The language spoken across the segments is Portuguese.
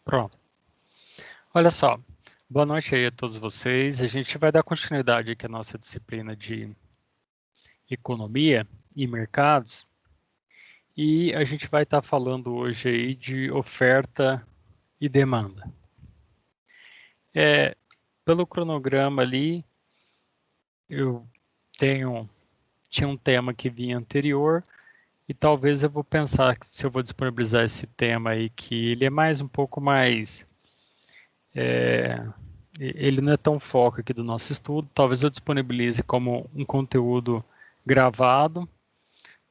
Pronto. Olha só, boa noite aí a todos vocês. A gente vai dar continuidade aqui à nossa disciplina de economia e mercados. E a gente vai estar falando hoje aí de oferta e demanda. Pelo cronograma ali, eu tinha um tema que vinha anterior e talvez eu vou pensar que se eu vou disponibilizar esse tema aí, que ele é mais um pouco mais ele não é tão foco aqui do nosso estudo. Talvez eu disponibilize como um conteúdo gravado,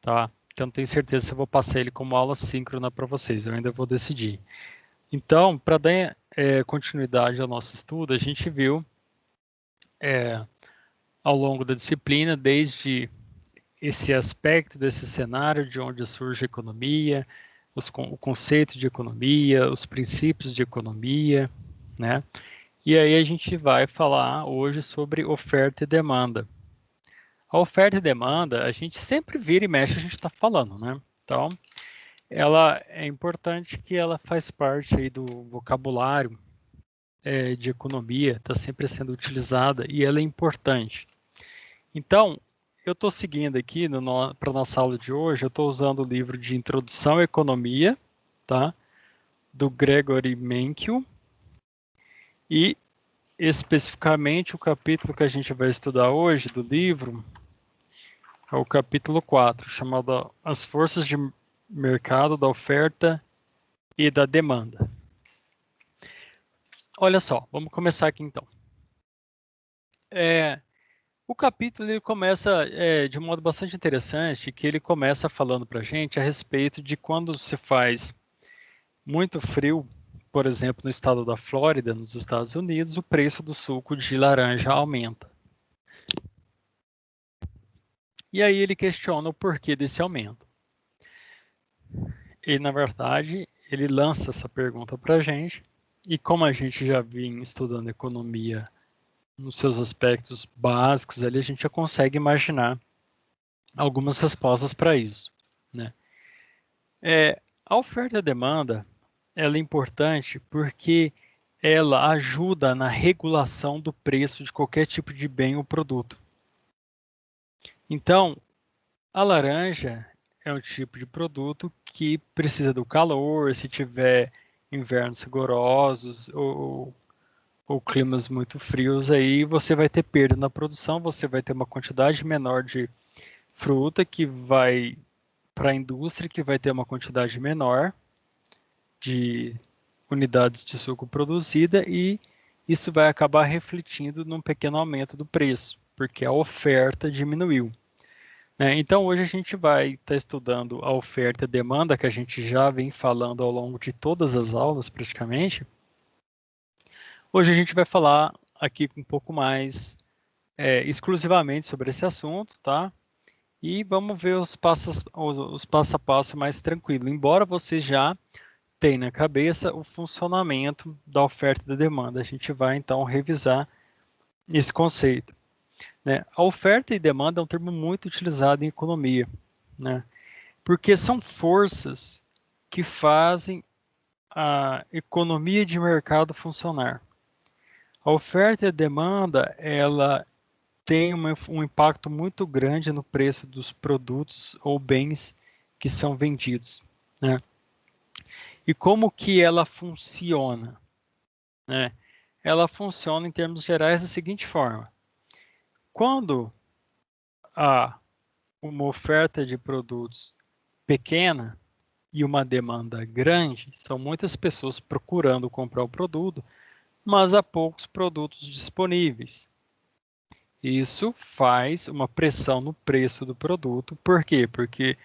tá? Eu não tenho certeza se eu vou passar ele como aula síncrona para vocês, eu ainda vou decidir. Então, para dar continuidade ao nosso estudo, a gente viu ao longo da disciplina, desde esse aspecto desse cenário de onde surge a economia, o conceito de economia, os princípios de economia, né? E aí a gente vai falar hoje sobre oferta e demanda. A oferta e demanda, a gente sempre vira e mexe, a gente está falando, né? Então, ela é importante que ela faz parte aí do vocabulário de economia, está sempre sendo utilizada e ela é importante. Então, eu estou seguindo aqui para a nossa aula de hoje, eu estou usando o livro de Introdução à Economia, tá? Do Gregory Mankiw, e especificamente o capítulo que a gente vai estudar hoje do livro é o capítulo 4, chamado As Forças de Mercado da Oferta e da Demanda. Olha só, vamos começar aqui então. O capítulo ele começa de um modo bastante interessante, que ele começa falando para a gente a respeito de quando se faz muito frio, por exemplo, no estado da Flórida, nos Estados Unidos, o preço do suco de laranja aumenta. E aí ele questiona o porquê desse aumento. E, na verdade, ele lança essa pergunta para a gente, e como a gente já vinha estudando economia nos seus aspectos básicos, ali a gente já consegue imaginar algumas respostas para isso, né? A oferta e a demanda, ela é importante porque ela ajuda na regulação do preço de qualquer tipo de bem ou produto. Então, a laranja é um tipo de produto que precisa do calor, se tiver invernos rigorosos ou climas muito frios, aí você vai ter perda na produção, você vai ter uma quantidade menor de fruta que vai para a indústria, que vai ter uma quantidade menor de unidades de suco produzida e isso vai acabar refletindo num pequeno aumento do preço, porque a oferta diminuiu. Então, hoje a gente vai estar estudando a oferta e a demanda, que a gente já vem falando ao longo de todas as aulas, praticamente. Hoje a gente vai falar aqui um pouco mais exclusivamente sobre esse assunto, tá? E vamos ver os passo a passo mais tranquilo. Embora você já tenha na cabeça o funcionamento da oferta e da demanda, a gente vai então revisar esse conceito, né? A oferta e demanda é um termo muito utilizado em economia, né? Porque são forças que fazem a economia de mercado funcionar. A oferta e a demanda, ela tem um impacto muito grande no preço dos produtos ou bens que são vendidos, né? E como que ela funciona, né? Ela funciona em termos gerais da seguinte forma: quando há uma oferta de produtos pequena e uma demanda grande, são muitas pessoas procurando comprar o produto, mas há poucos produtos disponíveis. Isso faz uma pressão no preço do produto. Por quê? Porque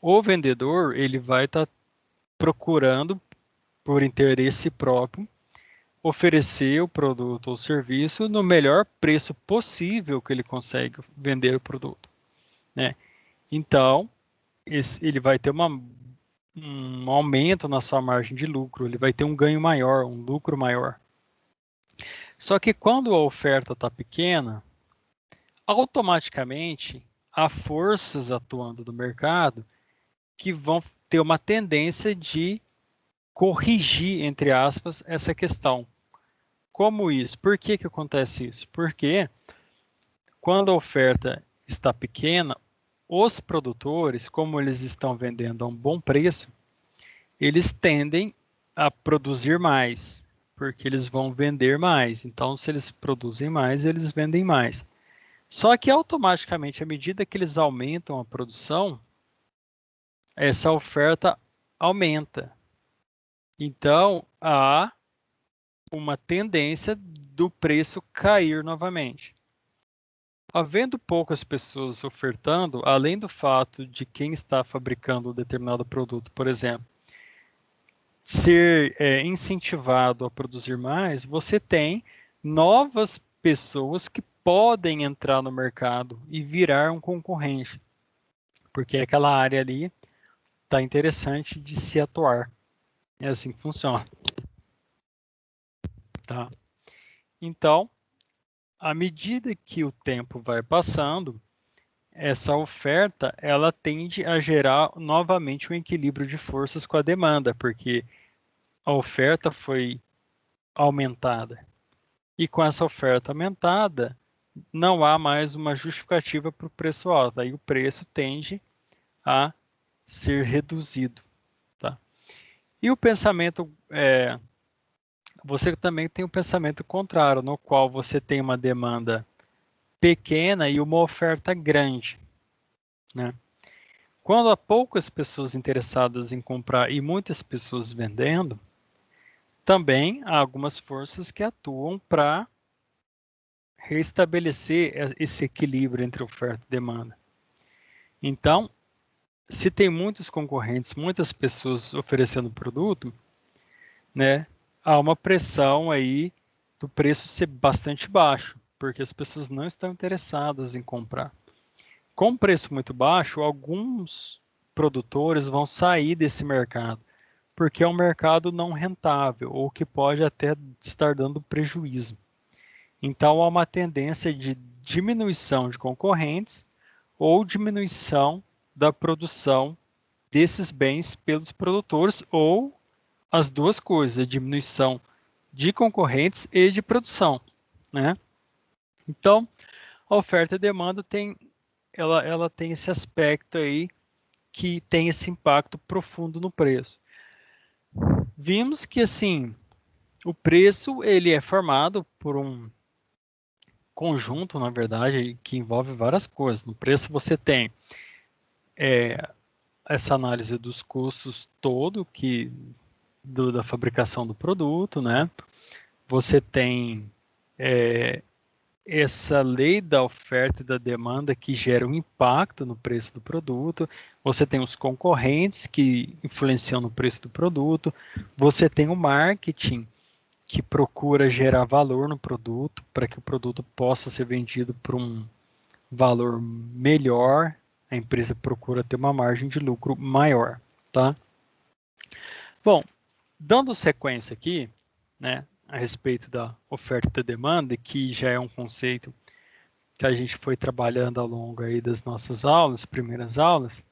o vendedor ele vai estar procurando, por interesse próprio, oferecer o produto ou serviço no melhor preço possível que ele consegue vender o produto, né? Então, ele vai ter um aumento na sua margem de lucro, ele vai ter um ganho maior, um lucro maior. Só que quando a oferta está pequena, automaticamente há forças atuando no mercado que vão ter uma tendência de corrigir, entre aspas, essa questão. Como isso? Por que que acontece isso? Porque quando a oferta está pequena, os produtores, como eles estão vendendo a um bom preço, eles tendem a produzir mais, porque eles vão vender mais. Então, se eles produzem mais, eles vendem mais. Só que automaticamente, à medida que eles aumentam a produção, essa oferta aumenta. Então, há uma tendência do preço cair novamente. Havendo poucas pessoas ofertando, além do fato de quem está fabricando um determinado produto, por exemplo, ser incentivado a produzir mais, você tem novas pessoas que podem entrar no mercado e virar um concorrente, porque aquela área ali está interessante de se atuar. É assim que funciona. Tá? Então, à medida que o tempo vai passando, essa oferta ela tende a gerar novamente um equilíbrio de forças com a demanda, porque a oferta foi aumentada. E com essa oferta aumentada, não há mais uma justificativa para o preço alto. Aí o preço tende a ser reduzido. Tá? E o pensamento, você também tem o pensamento contrário, no qual você tem uma demanda pequena e uma oferta grande. Né? Quando há poucas pessoas interessadas em comprar e muitas pessoas vendendo, também há algumas forças que atuam para restabelecer esse equilíbrio entre oferta e demanda. Então, se tem muitos concorrentes, muitas pessoas oferecendo produto, né, há uma pressão aí do preço ser bastante baixo, porque as pessoas não estão interessadas em comprar. Com preço muito baixo, alguns produtores vão sair desse mercado, porque é um mercado não rentável ou que pode até estar dando prejuízo. Então, há uma tendência de diminuição de concorrentes ou diminuição da produção desses bens pelos produtores, ou as duas coisas, a diminuição de concorrentes e de produção. Né? Então, a oferta e a demanda ela tem esse aspecto aí que tem esse impacto profundo no preço. Vimos que assim, o preço ele é formado por um conjunto, na verdade, que envolve várias coisas. No preço você tem essa análise dos custos todo da fabricação do produto, né? Você tem essa lei da oferta e da demanda que gera um impacto no preço do produto. Você tem os concorrentes que influenciam no preço do produto. Você tem o marketing que procura gerar valor no produto para que o produto possa ser vendido por um valor melhor. A empresa procura ter uma margem de lucro maior, tá? Bom, dando sequência aqui, né, a respeito da oferta e da demanda, que já é um conceito que a gente foi trabalhando ao longo aí das nossas aulas, primeiras aulas,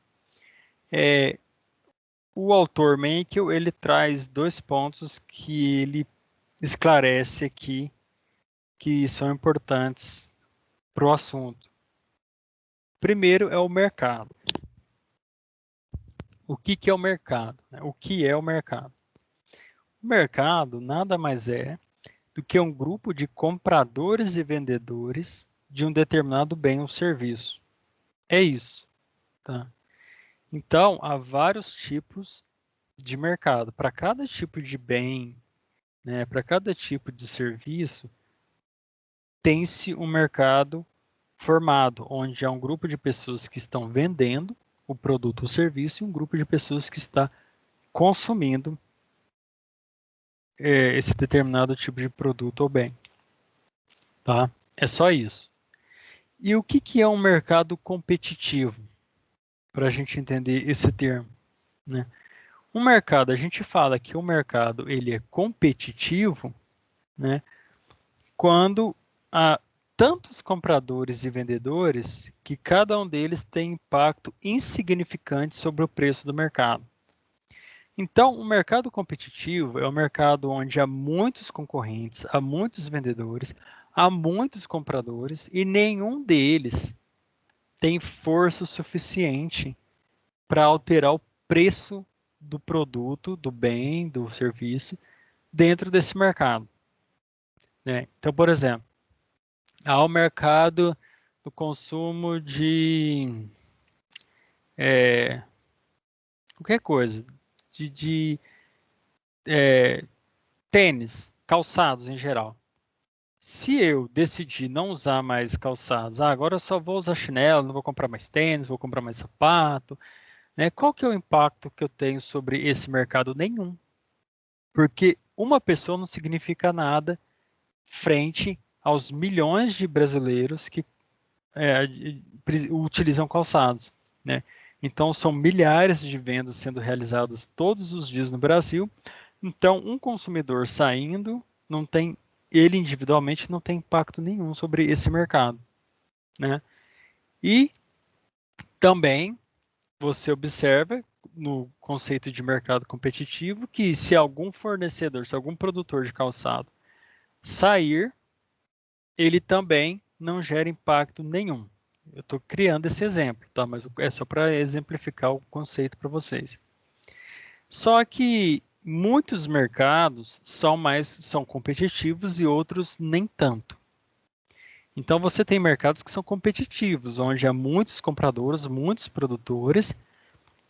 o autor Menkel, ele traz dois pontos que ele esclarece aqui, que são importantes para o assunto. Primeiro é o mercado. O que é o mercado? O que é o mercado? O mercado nada mais é do que um grupo de compradores e vendedores de um determinado bem ou serviço. É isso. Tá? Então, há vários tipos de mercado. Para cada tipo de bem, né, para cada tipo de serviço, tem-se um mercado formado, onde há um grupo de pessoas que estão vendendo o produto ou serviço e um grupo de pessoas que está consumindo esse determinado tipo de produto ou bem. Tá? É só isso. E o que é um mercado competitivo? Para a gente entender esse termo. Né? Um mercado, a gente fala que o mercado ele é competitivo, né, quando há tantos compradores e vendedores que cada um deles tem impacto insignificante sobre o preço do mercado. Então, o mercado competitivo é um mercado onde há muitos concorrentes, há muitos vendedores, há muitos compradores e nenhum deles tem força suficiente para alterar o preço do produto, do bem, do serviço dentro desse mercado, né? Então, por exemplo, há o mercado do consumo de qualquer coisa, de tênis, calçados em geral. Se eu decidir não usar mais calçados, agora eu só vou usar chinelo, não vou comprar mais tênis, vou comprar mais sapato, né? Qual que é o impacto que eu tenho sobre esse mercado? Nenhum. Porque uma pessoa não significa nada frente aos milhões de brasileiros que utilizam calçados, né? Então, são milhares de vendas sendo realizadas todos os dias no Brasil. Então, um consumidor saindo, não tem, ele individualmente não tem impacto nenhum sobre esse mercado, né? E também você observa no conceito de mercado competitivo que se algum fornecedor, se algum produtor de calçado sair, ele também não gera impacto nenhum. Eu estou criando esse exemplo, tá? Mas é só para exemplificar o conceito para vocês. Só que muitos mercados são competitivos e outros nem tanto. Então você tem mercados que são competitivos, onde há muitos compradores, muitos produtores,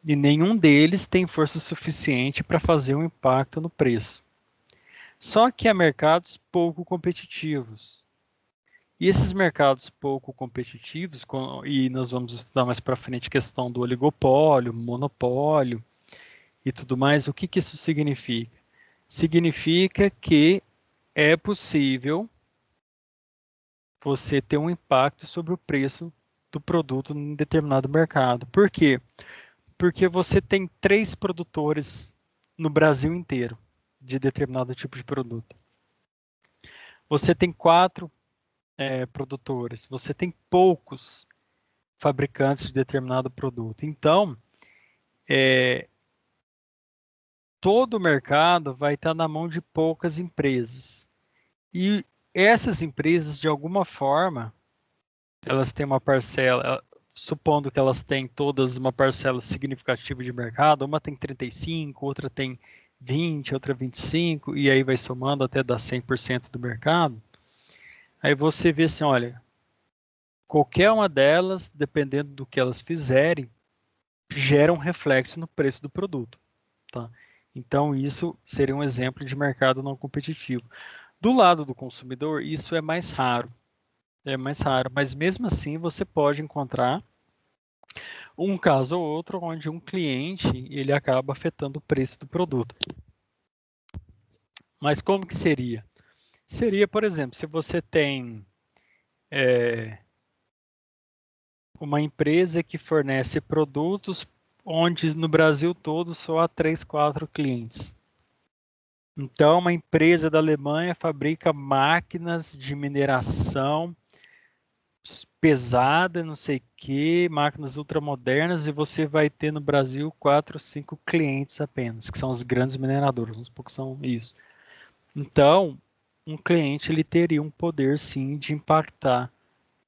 e nenhum deles tem força suficiente para fazer um impacto no preço. Só que há mercados pouco competitivos. E esses mercados pouco competitivos, e nós vamos estudar mais para frente a questão do oligopólio, monopólio e tudo mais, o que, que isso significa? Significa que é possível você ter um impacto sobre o preço do produto em determinado mercado. Por quê? Porque você tem 3 produtores no Brasil inteiro de determinado tipo de produto. Você tem 4 produtores, você tem poucos fabricantes de determinado produto. Então, todo o mercado vai estar na mão de poucas empresas. E essas empresas, de alguma forma, elas têm uma parcela, supondo que elas têm todas uma parcela significativa de mercado, uma tem 35, outra tem 20, outra 25, e aí vai somando até dar 100% do mercado. Aí você vê assim, olha, qualquer uma delas, dependendo do que elas fizerem, gera um reflexo no preço do produto, tá? Então, isso seria um exemplo de mercado não competitivo. Do lado do consumidor, isso é mais raro, mas mesmo assim você pode encontrar um caso ou outro onde um cliente ele acaba afetando o preço do produto. Mas como que seria? Seria, por exemplo, se você tem uma empresa que fornece produtos onde no Brasil todo só há 3, 4 clientes. Então, uma empresa da Alemanha fabrica máquinas de mineração pesada, não sei o que, máquinas ultramodernas, e você vai ter no Brasil 4 ou 5 clientes apenas, que são os grandes mineradores, uns poucos são isso. Então, um cliente ele teria um poder sim de impactar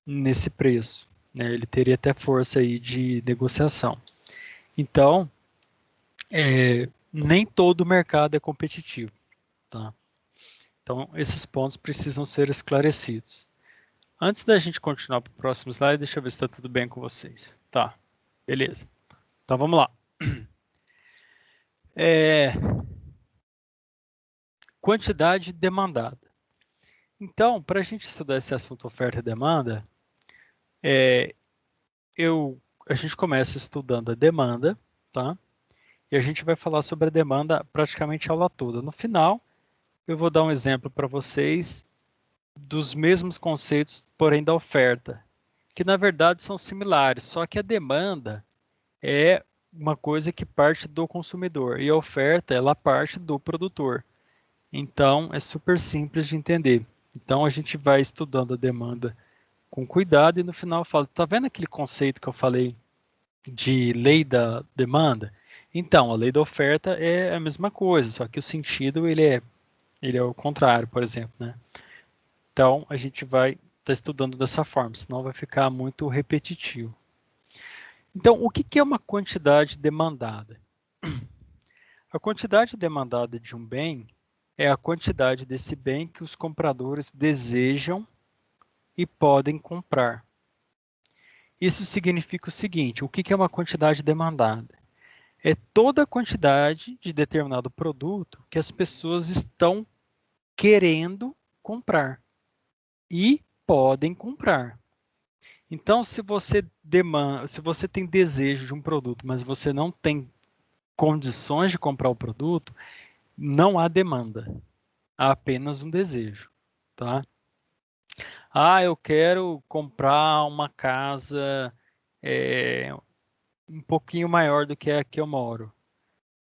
nesse preço, né? Ele teria até força aí de negociação. Então, nem todo o mercado é competitivo, tá? Então, esses pontos precisam ser esclarecidos. Antes da gente continuar para o próximo slide, deixa eu ver se está tudo bem com vocês. Tá, beleza. Então vamos lá. Quantidade demandada. Então, para a gente estudar esse assunto oferta e demanda, a gente começa estudando a demanda, tá? E a gente vai falar sobre a demanda praticamente a aula toda. No final, eu vou dar um exemplo para vocês dos mesmos conceitos, porém da oferta, que na verdade são similares, só que a demanda é uma coisa que parte do consumidor e a oferta ela parte do produtor. Então é super simples de entender. Então a gente vai estudando a demanda com cuidado e no final eu falo, tá vendo aquele conceito que eu falei de lei da demanda? Então, a lei da oferta é a mesma coisa, só que o sentido ele é o contrário, por exemplo, né? Então, a gente vai estar estudando dessa forma, senão vai ficar muito repetitivo. Então, o que é uma quantidade demandada? A quantidade demandada de um bem é a quantidade desse bem que os compradores desejam e podem comprar. Isso significa o seguinte: o que é uma quantidade demandada? É toda a quantidade de determinado produto que as pessoas estão querendo comprar e podem comprar. Então, se você tem desejo de um produto, mas você não tem condições de comprar o produto, não há demanda, há apenas um desejo, tá? Ah, eu quero comprar uma casa é, um pouquinho maior do que a que eu moro.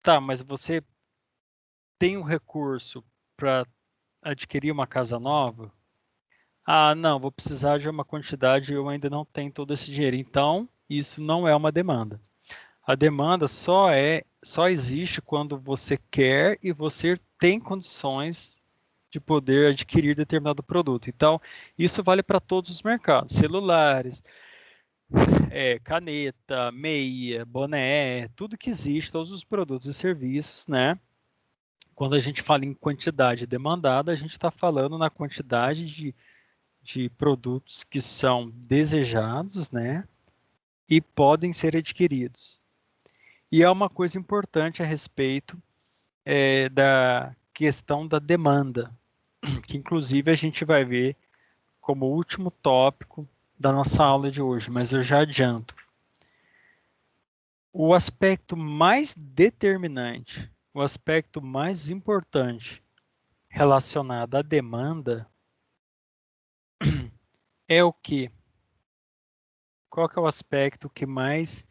Tá, mas você tem o recurso para adquirir uma casa nova? Ah, não, vou precisar de uma quantidade e eu ainda não tenho todo esse dinheiro. Então, isso não é uma demanda. A demanda só existe quando você quer e você tem condições de poder adquirir determinado produto. Então, isso vale para todos os mercados: celulares, caneta, meia, boné, tudo que existe, todos os produtos e serviços, né? Quando a gente fala em quantidade demandada, a gente está falando na quantidade de produtos que são desejados, né? E podem ser adquiridos. E há uma coisa importante a respeito da questão da demanda, que inclusive a gente vai ver como último tópico da nossa aula de hoje, mas eu já adianto. O aspecto mais determinante, o aspecto mais importante relacionado à demanda é o quê? Qual que é o aspecto que mais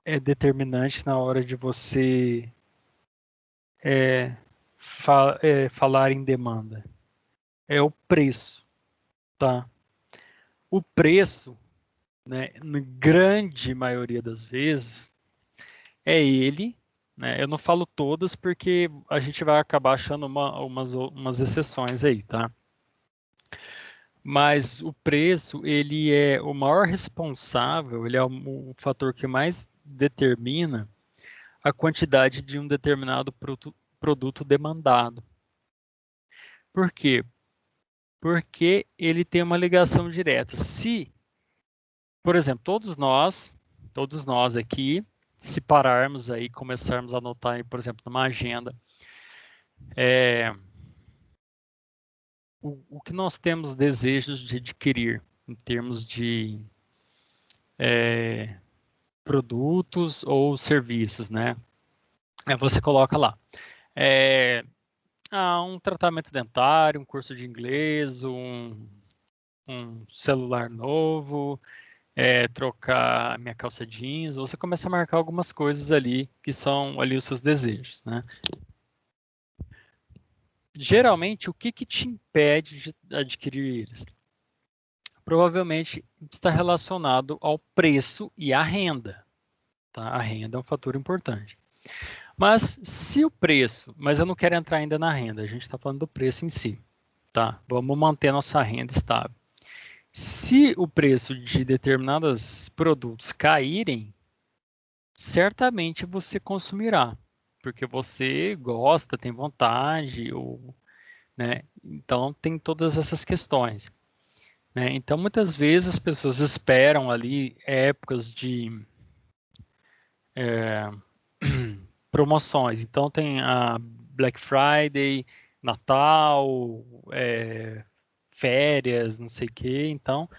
é determinante na hora de você falar em demanda? É o preço, tá? O preço, né, na grande maioria das vezes, é ele, né? Eu não falo todas porque a gente vai acabar achando umas exceções aí, tá? Mas o preço, ele é o maior responsável, ele é o fator que mais determina a quantidade de um determinado produto demandado. Por quê? Porque ele tem uma ligação direta. Se, por exemplo, todos nós aqui, se pararmos aí, começarmos a anotar, aí, por exemplo, numa agenda, o que nós temos desejos de adquirir em termos de produtos ou serviços, né? Você coloca lá. É, um tratamento dentário, um curso de inglês, um celular novo, trocar minha calça jeans, você começa a marcar algumas coisas ali que são ali os seus desejos, né? Geralmente, o que te impede de adquirir eles? Provavelmente está relacionado ao preço e à renda, tá? A renda é um fator importante. Mas se o preço, mas eu não quero entrar ainda na renda, a gente está falando do preço em si, tá? Vamos manter nossa renda estável. Se o preço de determinados produtos caírem, certamente você consumirá, porque você gosta, tem vontade, né? Então tem todas essas questões, né? Então muitas vezes as pessoas esperam ali épocas de é, promoções. Então tem a Black Friday, Natal, férias, não sei o quê. Então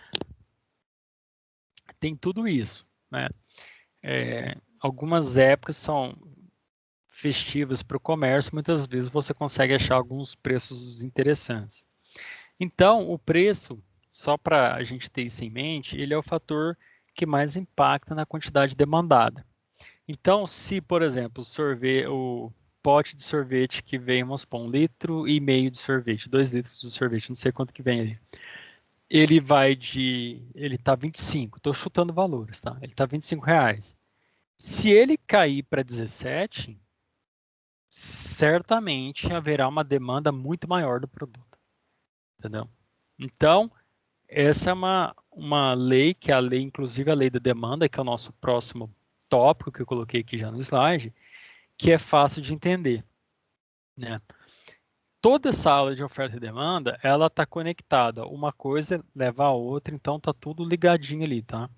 tem tudo isso, né? Algumas épocas são festivas para o comércio, muitas vezes você consegue achar alguns preços interessantes. Então, o preço, só para a gente ter isso em mente, ele é o fator que mais impacta na quantidade demandada. Então, se, por exemplo, o pote de sorvete que vem, vamos supor, 1,5 litro de sorvete, 2 litros de sorvete, não sei quanto que vem ali. Ele tá 25, estou chutando valores, tá? Ele tá R$ 25. Se ele cair para 17, certamente haverá uma demanda muito maior do produto, entendeu? Então, essa é uma lei, que é a lei, inclusive a lei da demanda, que é o nosso próximo tópico que eu coloquei aqui já no slide, que é fácil de entender, né? Toda essa aula de oferta e demanda, ela está conectada. Uma coisa leva a outra, então está tudo ligadinho ali, tá?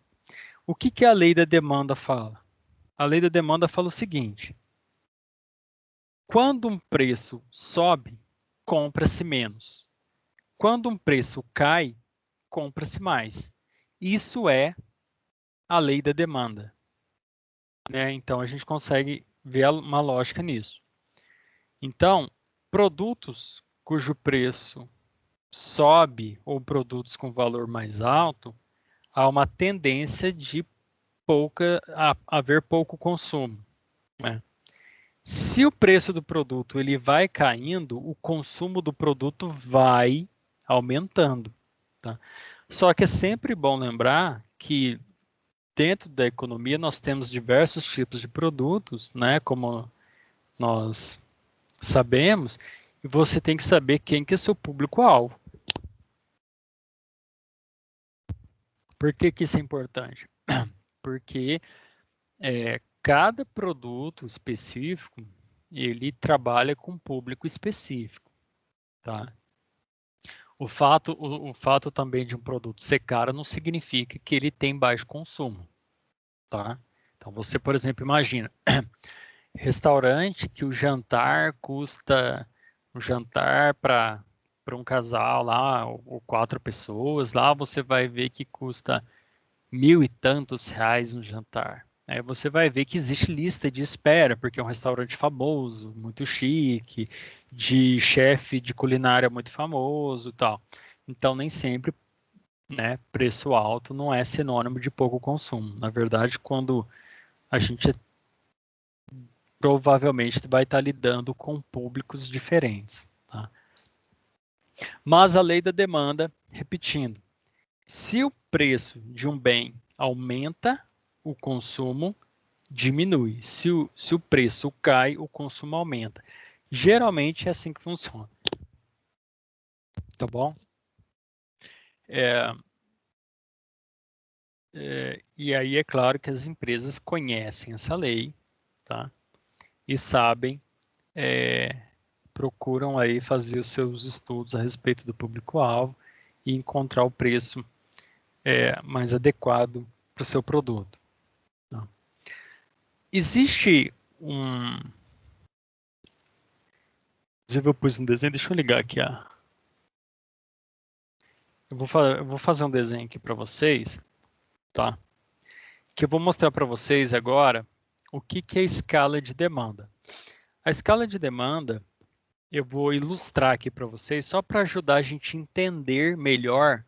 O que, que a lei da demanda fala? A lei da demanda fala o seguinte: quando um preço sobe, compra-se menos. Quando um preço cai, compra-se mais. Isso é a lei da demanda, né? Então a gente consegue ver uma lógica nisso. Então, produtos cujo preço sobe ou produtos com valor mais alto, há uma tendência de haver pouco consumo, né? Se o preço do produto ele vai caindo, o consumo do produto vai aumentando, tá? Só que é sempre bom lembrar que dentro da economia nós temos diversos tipos de produtos, né? Como nós sabemos, e você tem que saber quem que é seu público-alvo. Por que que isso é importante? Porque cada produto específico, ele trabalha com um público específico, tá? O fato também de um produto ser caro não significa que ele tem baixo consumo, tá? Então você, por exemplo, imagina, restaurante que o jantar custa, um jantar para um casal lá, ou 4 pessoas, lá você vai ver que custa 1.000 e tantos reais um jantar. Aí você vai ver que existe lista de espera, porque é um restaurante famoso, muito chique, de chefe de culinária muito famoso e tal. Então, nem sempre, né, preço alto não é sinônimo de pouco consumo. Na verdade, quando a gente provavelmente vai estar lidando com públicos diferentes, tá? Mas a lei da demanda, repetindo, se o preço de um bem aumenta, o consumo diminui. Se o preço cai, o consumo aumenta. Geralmente é assim que funciona. Tá bom? E aí é claro que as empresas conhecem essa lei, tá? E sabem, procuram aí fazer os seus estudos a respeito do público-alvo e encontrar o preço mais adequado para o seu produto. Tá? Existe um... Inclusive eu pus um desenho, deixa eu ligar aqui eu vou fazer um desenho aqui para vocês, tá? Que eu vou mostrar para vocês agora o que é escala de demanda. A escala de demanda, eu vou ilustrar aqui para vocês só para ajudar a gente a entender melhor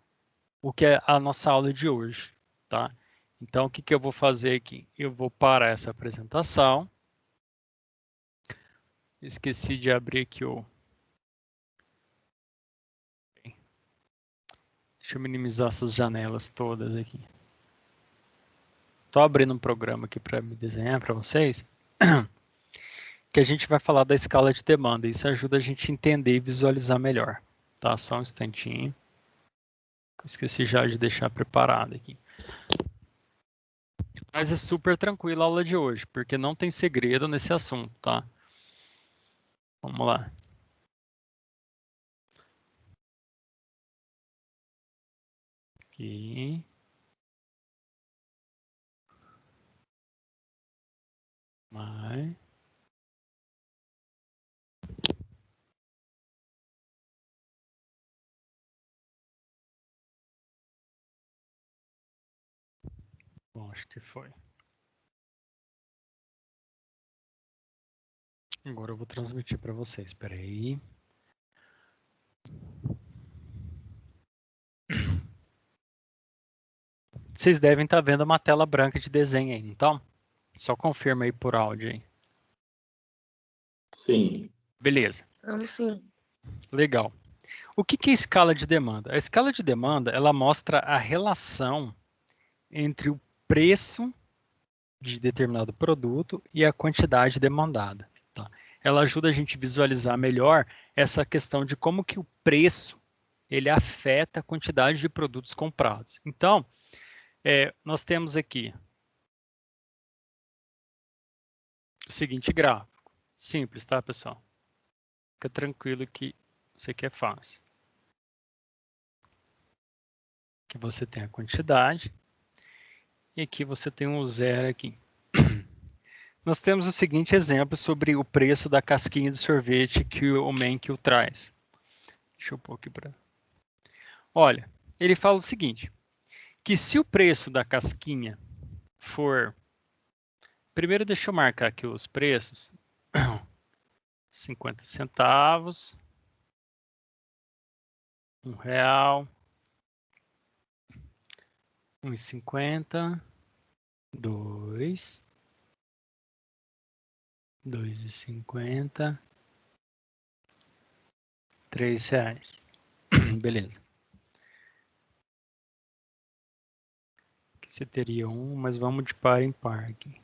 o que é a nossa aula de hoje, tá? Então, o que eu vou fazer aqui? Eu vou parar essa apresentação. Esqueci de abrir aqui o... Deixa eu minimizar essas janelas todas aqui. Estou abrindo um programa aqui para me desenhar para vocês, que a gente vai falar da escala de demanda. Isso ajuda a gente a entender e visualizar melhor. Tá? Só um instantinho. Esqueci já de deixar preparado aqui. Mas é super tranquila a aula de hoje, porque não tem segredo nesse assunto, tá? Vamos lá. Aqui. Vai. Bom, acho que foi. Agora eu vou transmitir para vocês. Espera aí. Vocês devem estar vendo uma tela branca de desenho aí, então? Só confirma aí por áudio aí. Sim. Beleza. Vamos sim. Legal. O que é escala de demanda? A escala de demanda, ela mostra a relação entre o preço de determinado produto e a quantidade demandada. Tá? Ela ajuda a gente a visualizar melhor essa questão de como que o preço ele afeta a quantidade de produtos comprados. Então, nós temos aqui o seguinte gráfico. Simples, tá, pessoal? Fica tranquilo que isso aqui é fácil. Aqui você tem a quantidade e aqui você tem um zero aqui. Nós temos o seguinte exemplo sobre o preço da casquinha de sorvete que o Menkil traz. Deixa eu pôr aqui para... Olha, ele fala o seguinte, que se o preço da casquinha for... Primeiro deixa eu marcar aqui os preços. 50 centavos, R$1, 1,50, 2, 2,50, R$3. Beleza. Aqui você teria um, mas vamos de par em par aqui.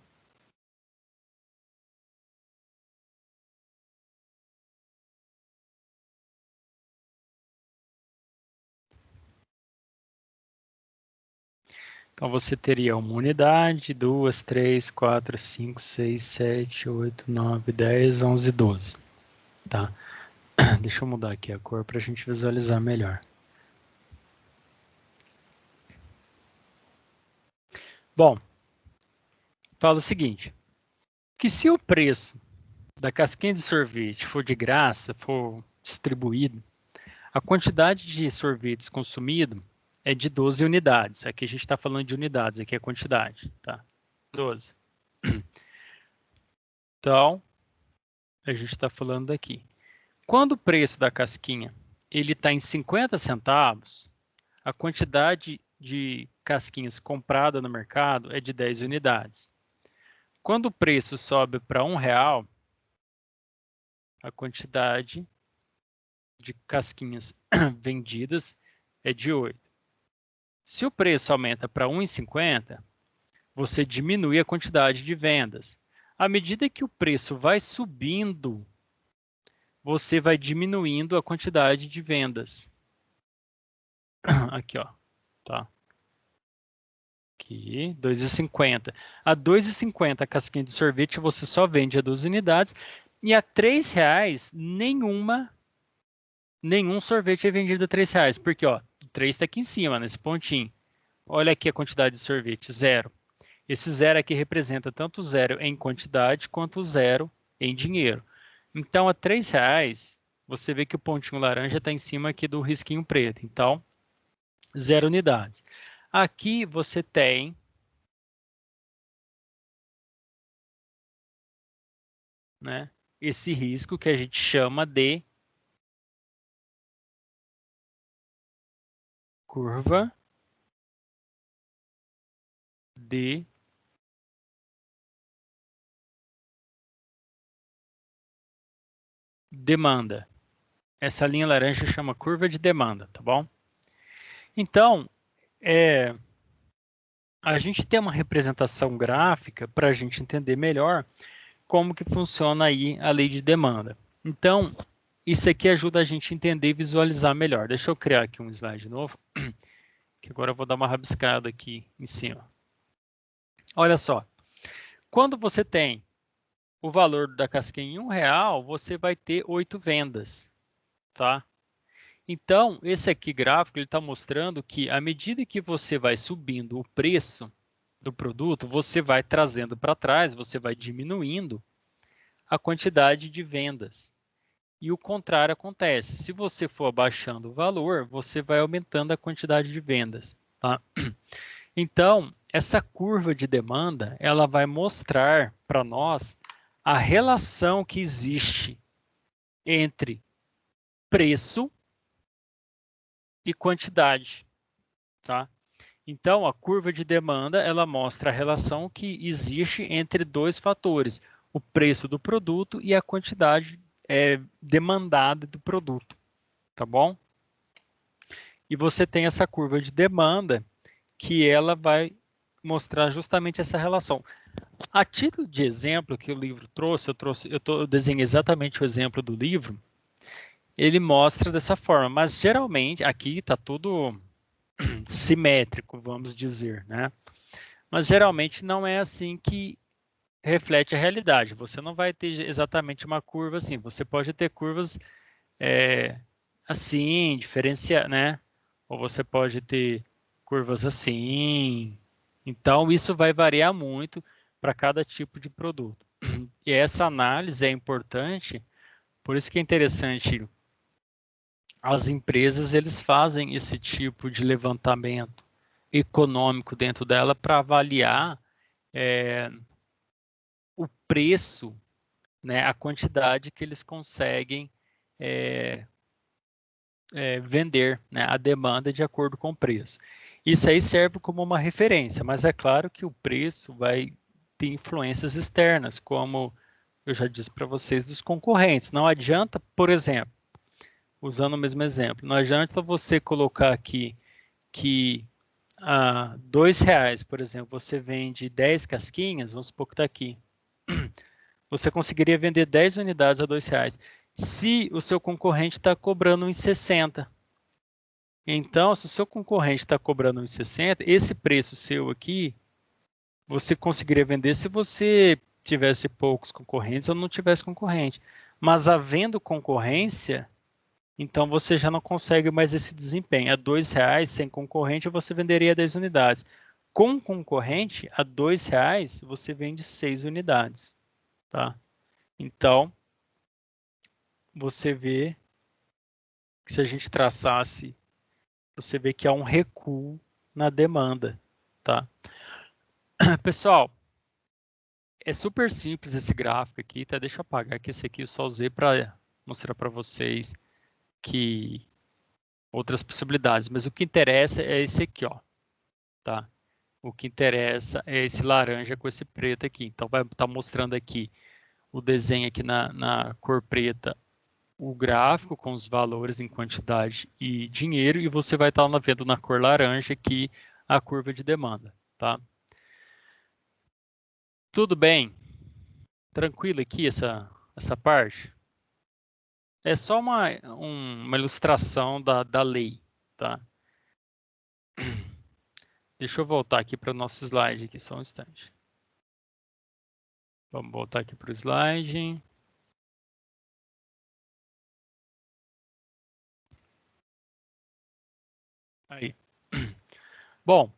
Então você teria uma unidade, 2, 3, 4, 5, 6, 7, 8, 9, 10, 11, 12. Tá? Deixa eu mudar aqui a cor para a gente visualizar melhor. Bom, fala o seguinte, que se o preço da casquinha de sorvete for de graça, for distribuído, a quantidade de sorvetes consumido é de 12 unidades. Aqui a gente está falando de unidades, aqui é a quantidade, tá? 12. Então, a gente está falando daqui. Quando o preço da casquinha ele está em 50 centavos, a quantidade de casquinhas comprada no mercado é de 10 unidades. Quando o preço sobe para R$1, a quantidade de casquinhas vendidas é de 8. Se o preço aumenta para R$1,50, você diminui a quantidade de vendas. À medida que o preço vai subindo, você vai diminuindo a quantidade de vendas. Aqui, ó, tá? Aqui, 2,50. A 2,50 a casquinha de sorvete você só vende a 12 unidades e a R$3 nenhum sorvete é vendido a R$3, porque ó, o 3 está aqui em cima, nesse pontinho. Olha aqui a quantidade de sorvete, 0. Esse 0 aqui representa tanto o 0 em quantidade quanto o 0 em dinheiro. Então, a R$3, você vê que o pontinho laranja está em cima aqui do risquinho preto. Então, 0 unidades. Aqui você tem né, esse risco que a gente chama de curva de demanda. Essa linha laranja chama curva de demanda, tá bom? Então, a gente tem uma representação gráfica para a gente entender melhor como que funciona aí a lei de demanda. Então, isso aqui ajuda a gente a entender e visualizar melhor. Deixa eu criar aqui um slide novo, que agora eu vou dar uma rabiscada aqui em cima. Olha só, quando você tem o valor da casquinha em R$1, você vai ter 8 vendas, tá? Então, esse aqui gráfico ele está mostrando que à medida que você vai subindo o preço do produto, você vai trazendo para trás, você vai diminuindo a quantidade de vendas. E o contrário acontece. Se você for abaixando o valor, você vai aumentando a quantidade de vendas. Tá? Então, essa curva de demanda, ela vai mostrar para nós a relação que existe entre preço e quantidade. Tá? Então, a curva de demanda, ela mostra a relação que existe entre dois fatores, o preço do produto e a quantidade demandada do produto, tá bom? E você tem essa curva de demanda que ela vai mostrar justamente essa relação. A título de exemplo que o livro trouxe, eu desenhei exatamente o exemplo do livro, ele mostra dessa forma, mas geralmente aqui está tudo simétrico, vamos dizer, né? Mas geralmente não é assim que reflete a realidade. Você não vai ter exatamente uma curva assim. Você pode ter curvas assim, diferenciar, né? Ou você pode ter curvas assim. Então, isso vai variar muito para cada tipo de produto. E essa análise é importante, por isso que é interessante as empresas eles fazem esse tipo de levantamento econômico dentro dela para avaliar o preço, né, a quantidade que eles conseguem vender, né, a demanda de acordo com o preço. Isso aí serve como uma referência, mas é claro que o preço vai ter influências externas, como eu já disse para vocês, dos concorrentes. Não adianta, por exemplo, usando o mesmo exemplo, não adianta você colocar aqui que a R$ 2, por exemplo, você vende 10 casquinhas, vamos supor que está aqui. Você conseguiria vender 10 unidades a R$ 2. Se o seu concorrente está cobrando em 60. Então, se o seu concorrente está cobrando em 60, esse preço seu aqui, você conseguiria vender se você tivesse poucos concorrentes ou não tivesse concorrente. Mas havendo concorrência, então você já não consegue mais esse desempenho. A R$ 2 sem concorrente você venderia 10 unidades. Com concorrente, a R$ 2 você vende 6 unidades. Tá? Então, você vê que se a gente traçasse, você vê que há um recuo na demanda. Tá? Pessoal, é super simples esse gráfico aqui, tá? Deixa eu apagar que esse aqui eu só usei para mostrar para vocês que outras possibilidades, mas o que interessa é esse aqui, ó, tá? O que interessa é esse laranja com esse preto aqui. Então vai estar mostrando aqui o desenho aqui na cor preta, o gráfico com os valores em quantidade e dinheiro, e você vai estar vendo na cor laranja aqui a curva de demanda, tá? Tudo bem? Tranquilo aqui essa parte? É só uma ilustração da lei, tá? Deixa eu voltar aqui para o nosso slide aqui, só um instante. Vamos voltar aqui para o slide. Aí. Bom,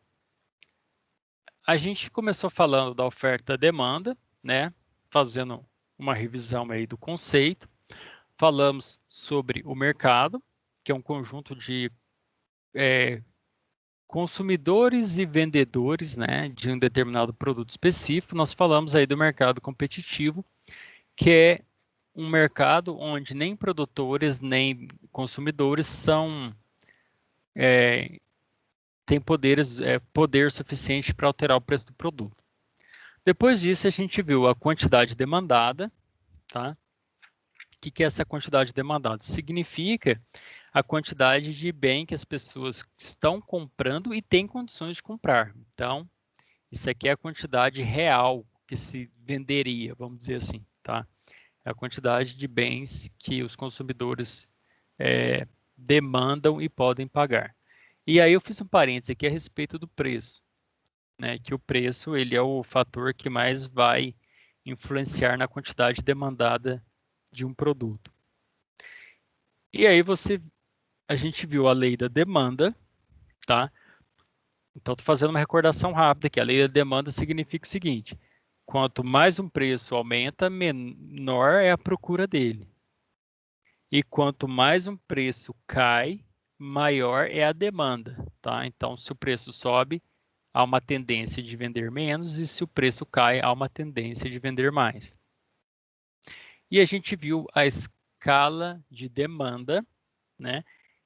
a gente começou falando da oferta-demanda, né? Fazendo uma revisão aí do conceito. Falamos sobre o mercado, que é um conjunto de consumidores e vendedores, né, de um determinado produto específico. Nós falamos aí do mercado competitivo, que é um mercado onde nem produtores nem consumidores têm poder suficiente para alterar o preço do produto. Depois disso, a gente viu a quantidade demandada, tá? O que é essa quantidade demandada? Significa a quantidade de bem que as pessoas estão comprando e têm condições de comprar. Então, isso aqui é a quantidade real que se venderia, vamos dizer assim, tá? É a quantidade de bens que os consumidores demandam e podem pagar. E aí eu fiz um parênteses aqui a respeito do preço, né? Que o preço ele é o fator que mais vai influenciar na quantidade demandada de um produto. E aí a gente viu a lei da demanda, tá? Então estou fazendo uma recordação rápida aqui. A lei da demanda significa o seguinte: quanto mais um preço aumenta, menor é a procura dele. E quanto mais um preço cai, maior é a demanda, tá? Então, se o preço sobe, há uma tendência de vender menos, e se o preço cai, há uma tendência de vender mais. E a gente viu a escala de demanda, né?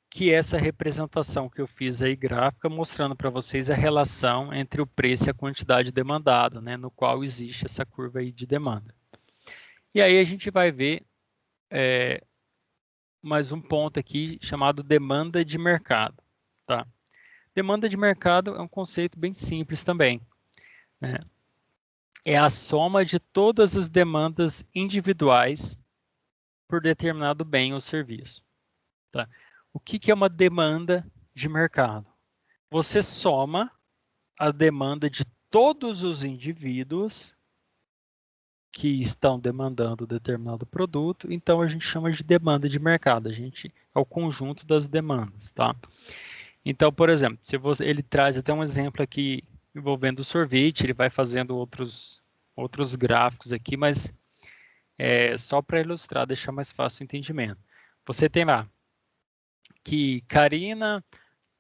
Que é essa representação que eu fiz aí gráfica, mostrando para vocês a relação entre o preço e a quantidade demandada, né? No qual existe essa curva aí de demanda. E aí a gente vai ver mais um ponto aqui chamado demanda de mercado, tá? Demanda de mercado é um conceito bem simples também. né, é a soma de todas as demandas individuais por determinado bem ou serviço. Tá? O que é uma demanda de mercado? Você soma a demanda de todos os indivíduos que estão demandando determinado produto, então a gente chama de demanda de mercado. É o conjunto das demandas, tá? Então, por exemplo, ele traz até um exemplo aqui envolvendo o sorvete, ele vai fazendo outros gráficos aqui, mas só para ilustrar, deixar mais fácil o entendimento. Você tem lá que Karina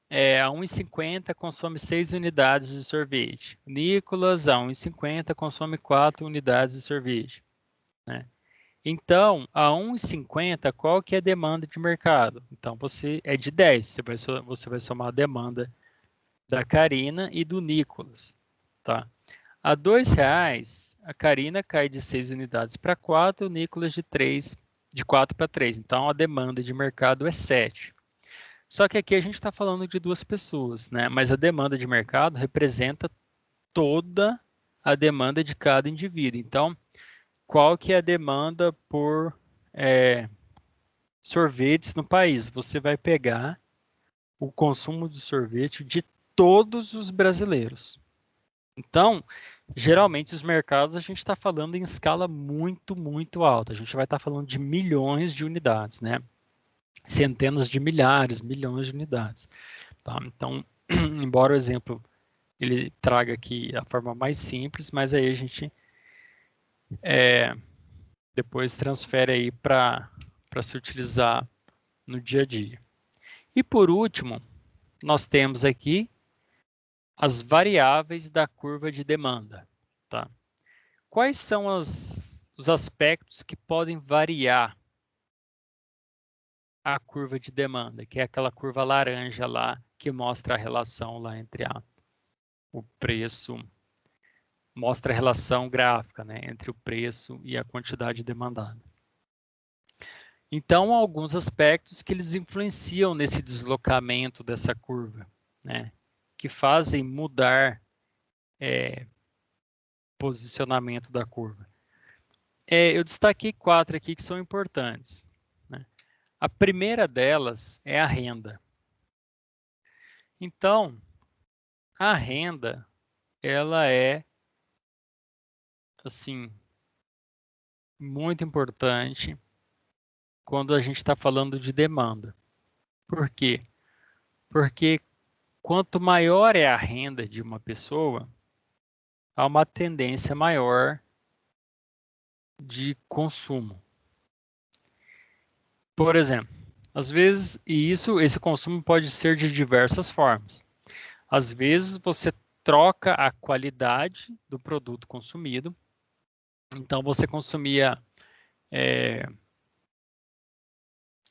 a 1,50 consome 6 unidades de sorvete. Nicolas, a 1,50 consome 4 unidades de sorvete. Né? Então, a 1,50, qual que é a demanda de mercado? Então, é de 10. Você vai somar a demanda da Karina e do Nicolas. Tá? A R$ 2,00, a Karina cai de 6 unidades para 4, o Nicolas de 4 para 3. Então, a demanda de mercado é 7. Só que aqui a gente está falando de duas pessoas, né? Mas a demanda de mercado representa toda a demanda de cada indivíduo. Então, qual que é a demanda por sorvetes no país? Você vai pegar o consumo de sorvete de todos os brasileiros. Então, geralmente os mercados a gente está falando em escala muito, muito alta. A gente vai estar falando de milhões de unidades, né? Centenas de milhares, milhões de unidades. Tá? Então, embora o exemplo ele traga aqui a forma mais simples, mas aí a gente depois transfere aí para se utilizar no dia a dia. E por último, nós temos aqui as variáveis da curva de demanda. Tá? Quais são os aspectos que podem variar a curva de demanda, que é aquela curva laranja lá, que mostra a relação lá entre o preço, mostra a relação gráfica, né, entre o preço e a quantidade demandada. Então, há alguns aspectos que eles influenciam nesse deslocamento dessa curva, né, que fazem mudar posicionamento da curva. Eu destaquei 4 aqui que são importantes. Né? A primeira delas é a renda. Então, a renda, ela é, assim, muito importante quando a gente está falando de demanda. Por quê? Porque quanto maior é a renda de uma pessoa, há uma tendência maior de consumo. Por exemplo, às vezes, esse consumo pode ser de diversas formas. Às vezes você troca a qualidade do produto consumido. Então você consumia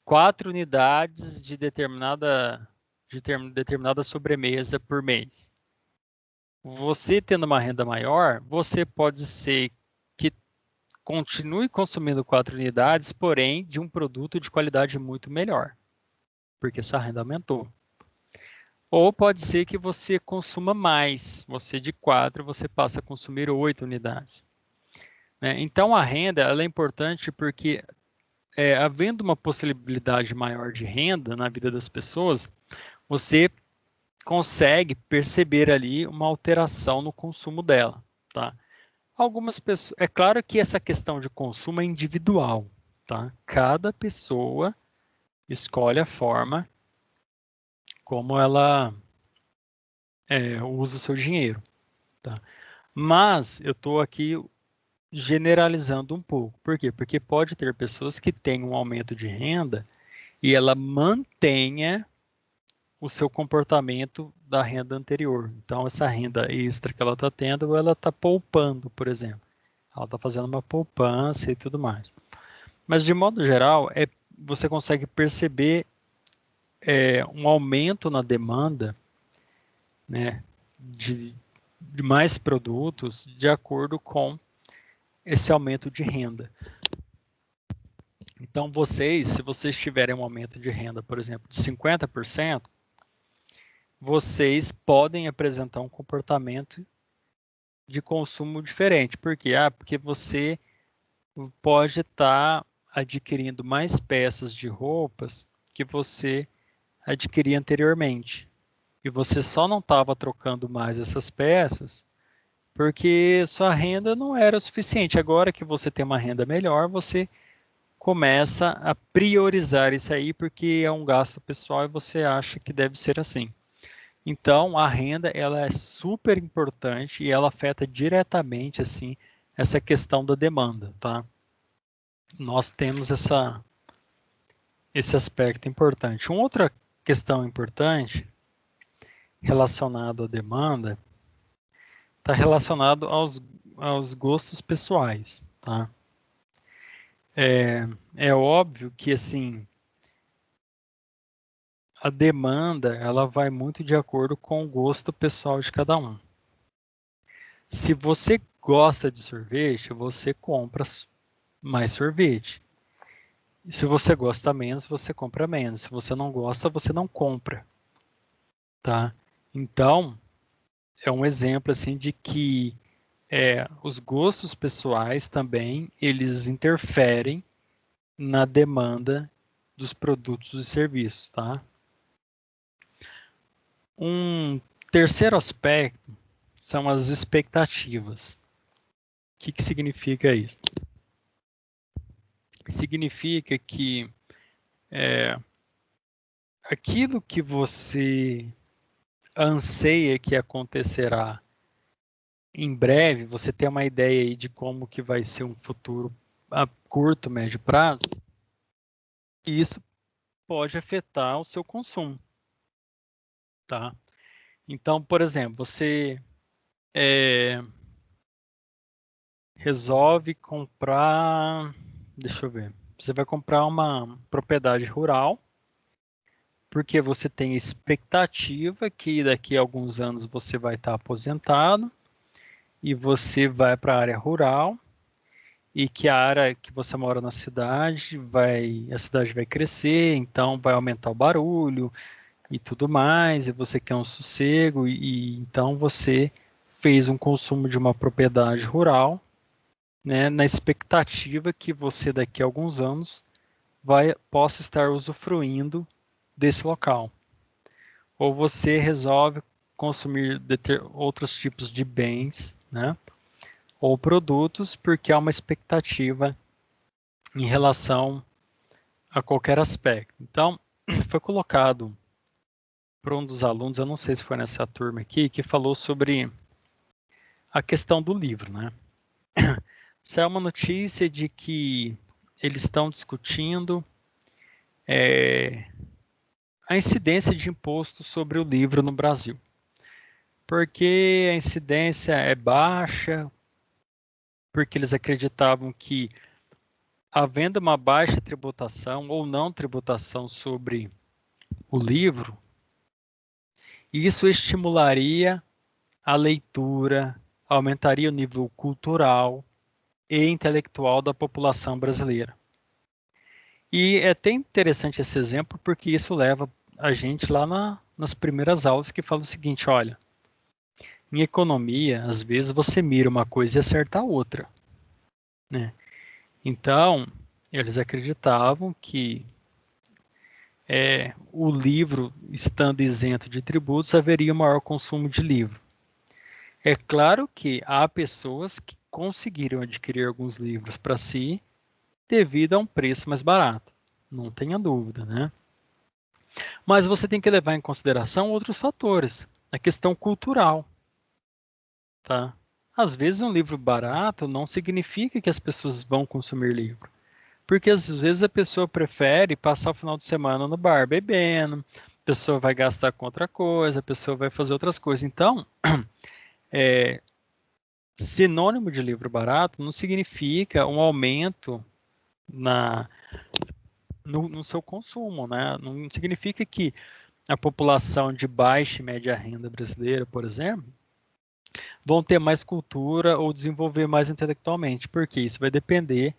4 unidades de determinada sobremesa por mês. Você tendo uma renda maior, você pode ser que continue consumindo 4 unidades, porém de um produto de qualidade muito melhor, porque sua renda aumentou. Ou pode ser que você consuma mais, você de 4, você passa a consumir 8 unidades. Né? Então a renda ela é importante porque havendo uma possibilidade maior de renda na vida das pessoas, você consegue perceber ali uma alteração no consumo dela, tá? Algumas pessoas, é claro que essa questão de consumo é individual, tá? Cada pessoa escolhe a forma como ela usa o seu dinheiro, tá? Mas eu estou aqui generalizando um pouco. Por quê? Porque pode ter pessoas que têm um aumento de renda e ela mantenha o seu comportamento da renda anterior. Então, essa renda extra que ela está tendo, ela está poupando, por exemplo. Ela está fazendo uma poupança e tudo mais. Mas, de modo geral, você consegue perceber um aumento na demanda, né, de mais produtos de acordo com esse aumento de renda. Então, se vocês tiverem um aumento de renda, por exemplo, de 50%, vocês podem apresentar um comportamento de consumo diferente. Por quê? Porque você pode estar adquirindo mais peças de roupas que você adquiria anteriormente. E você só não estava trocando mais essas peças porque sua renda não era o suficiente. Agora que você tem uma renda melhor, você começa a priorizar isso aí porque é um gasto pessoal e você acha que deve ser assim. Então, a renda ela é super importante e ela afeta diretamente assim essa questão da demanda, tá? Nós temos esse aspecto importante. Uma outra questão importante relacionada à demanda está relacionado aos gostos pessoais, tá? É óbvio que assim a demanda ela vai muito de acordo com o gosto pessoal de cada um. Se você gosta de sorvete, você compra mais sorvete. Se você gosta menos, você compra menos. Se você não gosta, você não compra, tá? Então, é um exemplo assim de que os gostos pessoais também eles interferem na demanda dos produtos e serviços, tá? Um terceiro aspecto são as expectativas. O que significa isso? Significa que aquilo que você anseia que acontecerá em breve, você tem uma ideia aí de como que vai ser um futuro a curto, médio prazo, e isso pode afetar o seu consumo, tá? Então, por exemplo, você resolve comprar, deixa eu ver, você vai comprar uma propriedade rural, porque você tem expectativa que daqui a alguns anos você vai estar aposentado e você vai para a área rural e que a área que você mora na cidade a cidade vai crescer, então vai aumentar o barulho e tudo mais, e você quer um sossego e então você fez um consumo de uma propriedade rural, né, na expectativa que você daqui a alguns anos possa estar usufruindo desse local. Ou você resolve consumir outros tipos de bens, né, ou produtos porque há uma expectativa em relação a qualquer aspecto. Então, foi colocado por um dos alunos, eu não sei se foi nessa turma aqui, que falou sobre a questão do livro, né? Saiu uma notícia de que eles estão discutindo a incidência de imposto sobre o livro no Brasil. Porque a incidência é baixa, porque eles acreditavam que, havendo uma baixa tributação ou não tributação sobre o livro, isso estimularia a leitura, aumentaria o nível cultural e intelectual da população brasileira. E é até interessante esse exemplo porque isso leva a gente lá nas primeiras aulas que fala o seguinte, olha, em economia, às vezes você mira uma coisa e acerta a outra, né? Então, eles acreditavam que o livro, estando isento de tributos, haveria um maior consumo de livro. É claro que há pessoas que conseguiram adquirir alguns livros para si devido a um preço mais barato. Não tenha dúvida, né? Mas você tem que levar em consideração outros fatores. A questão cultural, tá? Às vezes um livro barato não significa que as pessoas vão consumir livro. Porque às vezes a pessoa prefere passar o final de semana no bar bebendo, a pessoa vai gastar com outra coisa, a pessoa vai fazer outras coisas. Então, sinônimo de livro barato não significa um aumento no seu consumo, né? Não significa que a população de baixa e média renda brasileira, por exemplo, vão ter mais cultura ou desenvolver mais intelectualmente, porque isso vai depender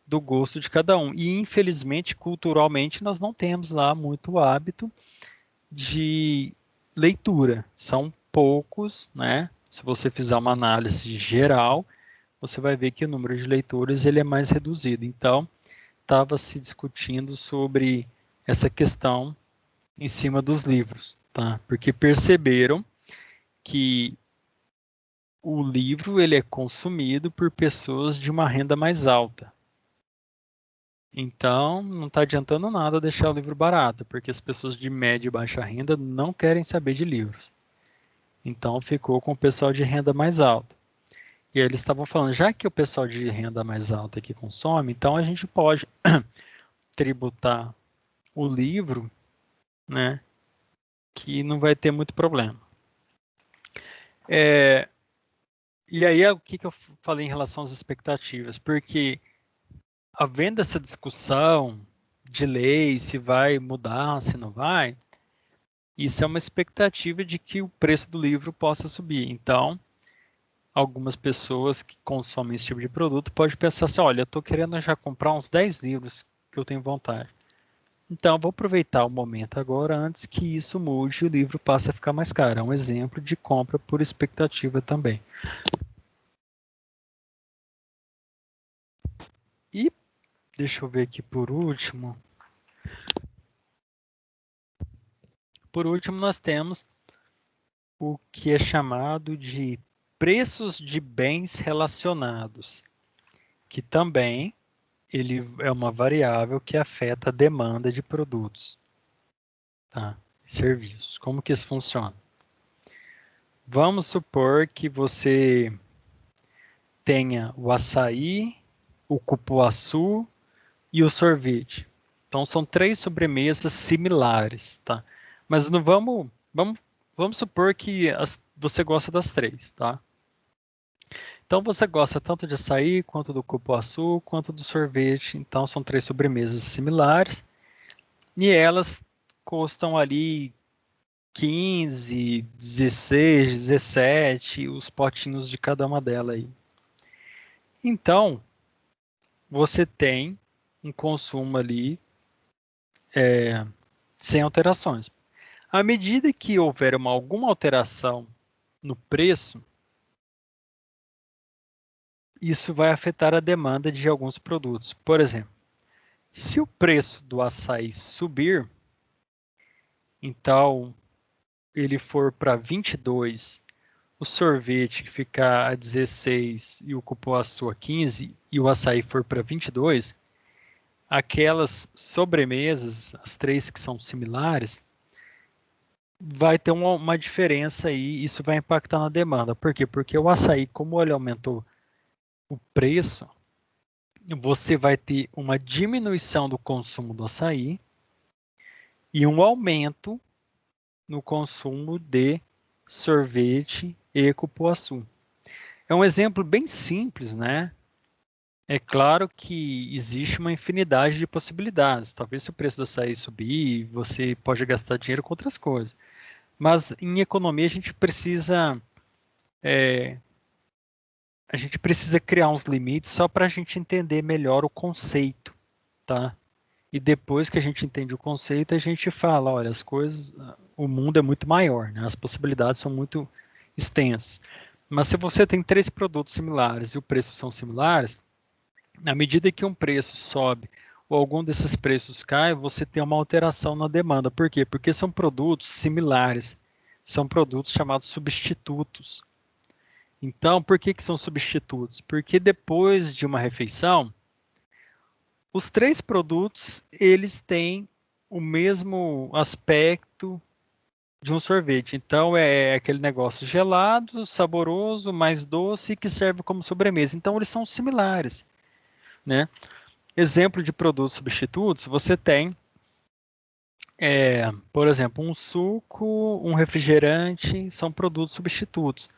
do gosto de cada um. E, infelizmente, culturalmente, nós não temos lá muito hábito de leitura. São poucos, né? Se você fizer uma análise geral, você vai ver que o número de leitores ele é mais reduzido. Então, estava se discutindo sobre essa questão em cima dos livros, tá? Porque perceberam que o livro ele é consumido por pessoas de uma renda mais alta. Então, não está adiantando nada deixar o livro barato, porque as pessoas de média e baixa renda não querem saber de livros. Então, ficou com o pessoal de renda mais alta. E aí eles estavam falando, já que o pessoal de renda mais alta aqui consome, então a gente pode tributar o livro, né, que não vai ter muito problema. E aí, o que eu falei em relação às expectativas? Porque havendo essa discussão de lei, se vai mudar, se não vai, isso é uma expectativa de que o preço do livro possa subir. Então, algumas pessoas que consomem esse tipo de produto podem pensar assim, olha, eu estou querendo já comprar uns 10 livros que eu tenho vontade. Então, vou aproveitar o momento agora antes que isso mude e o livro passe a ficar mais caro. É um exemplo de compra por expectativa também. E deixa eu ver aqui por último. Por último, nós temos o que é chamado de preços de bens relacionados, que também ele é uma variável que afeta a demanda de produtos, tá? E serviços. Como que isso funciona? Vamos supor que você tenha o açaí, o cupuaçu e o sorvete. Então são 3 sobremesas similares, tá? Mas não vamos supor que você gosta das 3, tá? Então você gosta tanto de açaí, quanto do cupuaçu, quanto do sorvete. Então são 3 sobremesas similares e elas custam ali 15, 16, 17 os potinhos de cada uma delas aí. Então você tem um consumo ali sem alterações. À medida que houver alguma alteração no preço, isso vai afetar a demanda de alguns produtos. Por exemplo, se o preço do açaí subir, então ele for para 22, o sorvete ficar a 16 e o cupuaçu a 15 e o açaí for para 22, aquelas sobremesas, as 3 que são similares, vai ter uma diferença aí, isso vai impactar na demanda. Por quê? Porque o açaí, como ele aumentou o preço, você vai ter uma diminuição do consumo do açaí e um aumento no consumo de sorvete e cupuaçu. É um exemplo bem simples, né? É claro que existe uma infinidade de possibilidades. Talvez se o preço do açaí subir, você pode gastar dinheiro com outras coisas. Mas em economia a gente precisa criar uns limites só para a gente entender melhor o conceito, tá? E depois que a gente entende o conceito, a gente fala, olha, as coisas, o mundo é muito maior, né? As possibilidades são muito extensas. Mas se você tem 3 produtos similares e o preço são similares, à medida que um preço sobe ou algum desses preços cai, você tem uma alteração na demanda. Por quê? Porque são produtos similares, são produtos chamados substitutos. Então, por que são substitutos? Porque depois de uma refeição, os 3 produtos, eles têm o mesmo aspecto de um sorvete. Então, é aquele negócio gelado, saboroso, mais doce, que serve como sobremesa. Então, eles são similares, né? Exemplo de produtos substitutos, você tem, por exemplo, um suco, um refrigerante, são produtos substitutos.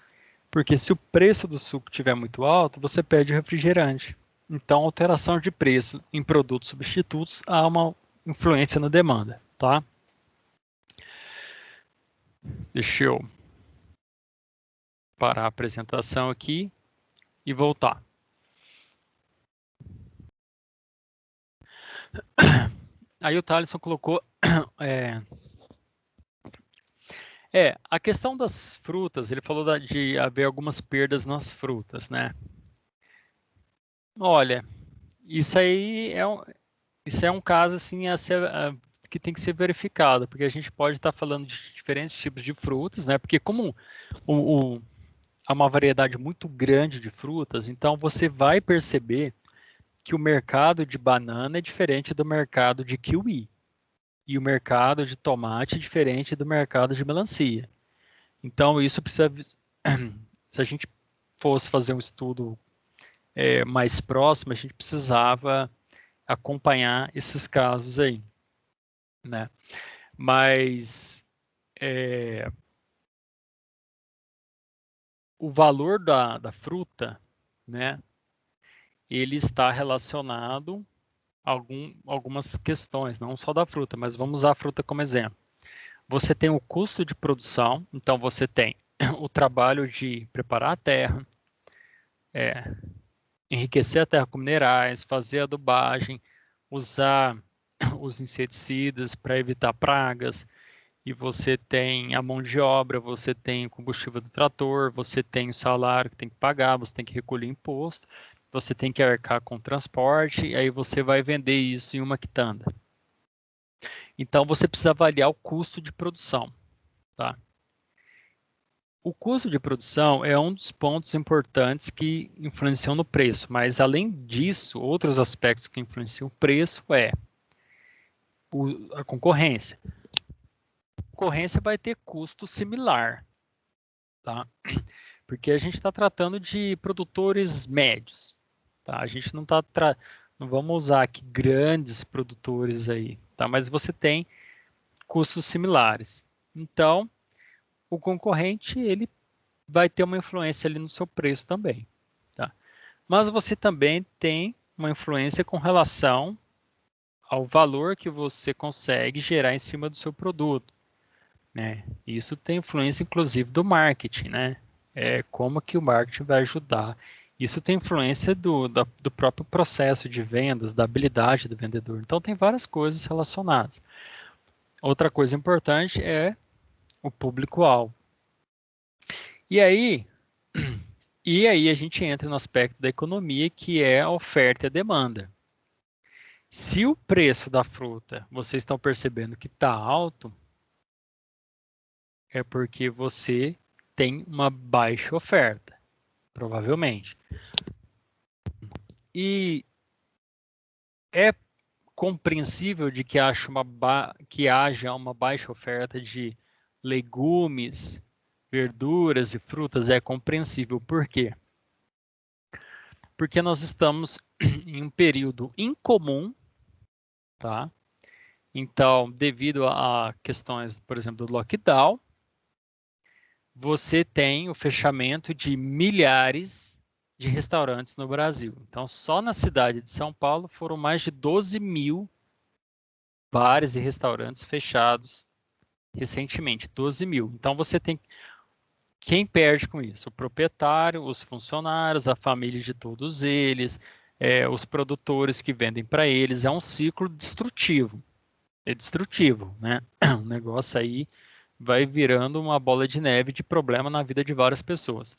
Porque se o preço do suco estiver muito alto, você pede o refrigerante. Então, alteração de preço em produtos substitutos há uma influência na demanda, tá? Deixa eu parar a apresentação aqui e voltar. Aí o Thaleson colocou A questão das frutas, ele falou de haver algumas perdas nas frutas, né? Olha, isso aí isso é um caso assim que tem que ser verificado, porque a gente pode estar falando de diferentes tipos de frutas, né? Porque como o, o- há uma variedade muito grande de frutas, então você vai perceber que o mercado de banana é diferente do mercado de kiwi e o mercado de tomate é diferente do mercado de melancia. Então isso precisa, se a gente fosse fazer um estudo mais próximo, a gente precisava acompanhar esses casos aí, né? Mas é, o valor da fruta, né? Ele está relacionado a algumas questões, não só da fruta, mas vamos usar a fruta como exemplo. Você tem o custo de produção, então você tem o trabalho de preparar a terra, enriquecer a terra com minerais, fazer adubagem, usar os inseticidas para evitar pragas, e você tem a mão de obra, você tem o combustível do trator, você tem o salário que tem que pagar, você tem que recolher imposto, você tem que arcar com transporte, e aí você vai vender isso em uma quitanda. Então você precisa avaliar o custo de produção, tá? O custo de produção é um dos pontos importantes que influenciam no preço, mas além disso, outros aspectos que influenciam o preço é a concorrência. A concorrência vai ter custo similar, tá? Porque a gente está tratando de produtores médios, tá? A gente não vamos usar aqui grandes produtores aí, tá? Mas você tem custos similares. Então, o concorrente ele vai ter uma influência ali no seu preço também, tá? Mas você também tem uma influência com relação ao valor que você consegue gerar em cima do seu produto, né? Isso tem influência, inclusive, do marketing, né? Como que o marketing vai ajudar. Isso tem influência do próprio processo de vendas, da habilidade do vendedor. Então, tem várias coisas relacionadas. Outra coisa importante é o público-alvo. E aí, e aí a gente entra no aspecto da economia, que é a oferta e a demanda. Se o preço da fruta vocês estão percebendo que está alto, é porque você tem uma baixa oferta, provavelmente. E é compreensível de que, que haja uma baixa oferta de legumes, verduras e frutas, é compreensível. Por quê? Porque nós estamos em um período incomum, tá? Então, devido a questões, por exemplo, do lockdown, você tem o fechamento de milhares de restaurantes no Brasil. Então, só na cidade de São Paulo foram mais de 12 mil bares e restaurantes fechados recentemente, 12 mil. Então, você tem quem perde com isso? O proprietário, os funcionários, a família de todos eles, os produtores que vendem para eles. É um ciclo destrutivo. É destrutivo, né? O negócio aí vai virando uma bola de neve de problema na vida de várias pessoas.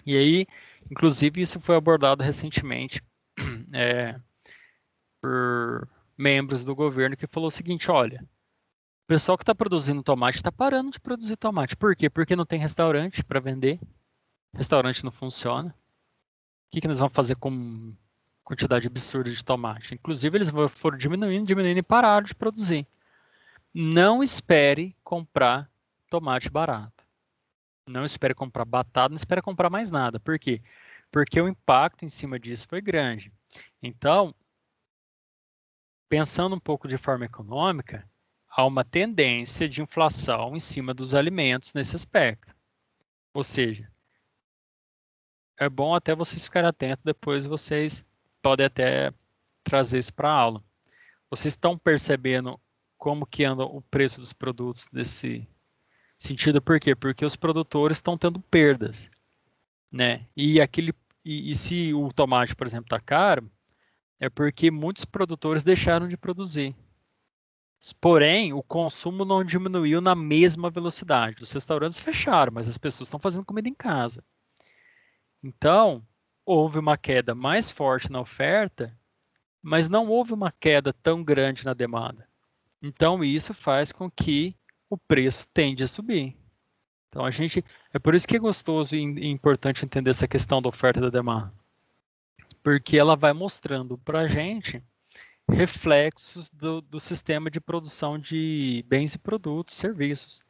E aí, inclusive, isso foi abordado recentemente é, por membros do governo que falou o seguinte: olha, o pessoal que está produzindo tomate está parando de produzir tomate. Por quê? Porque não tem restaurante para vender, restaurante não funciona. O que nós vamos fazer com quantidade absurda de tomate? Inclusive, eles foram diminuindo, diminuindo e pararam de produzir. Não espere comprar tomate barato. Não espere comprar batata, não espere comprar mais nada. Por quê? Porque o impacto em cima disso foi grande. Então, pensando um pouco de forma econômica, há uma tendência de inflação em cima dos alimentos nesse aspecto. Ou seja, é bom até vocês ficarem atentos, depois vocês podem até trazer isso para a aula. Vocês estão percebendo como que anda o preço dos produtos desse sentido? Por quê? Porque os produtores estão tendo perdas, né? E se o tomate, por exemplo, está caro, é porque muitos produtores deixaram de produzir. Porém, o consumo não diminuiu na mesma velocidade. Os restaurantes fecharam, mas as pessoas estão fazendo comida em casa. Então, houve uma queda mais forte na oferta, mas não houve uma queda tão grande na demanda. Então, isso faz com que o preço tende a subir. Então, é por isso que é gostoso e importante entender essa questão da oferta e da demanda, porque ela vai mostrando para a gente reflexos do sistema de produção de bens e produtos, serviços,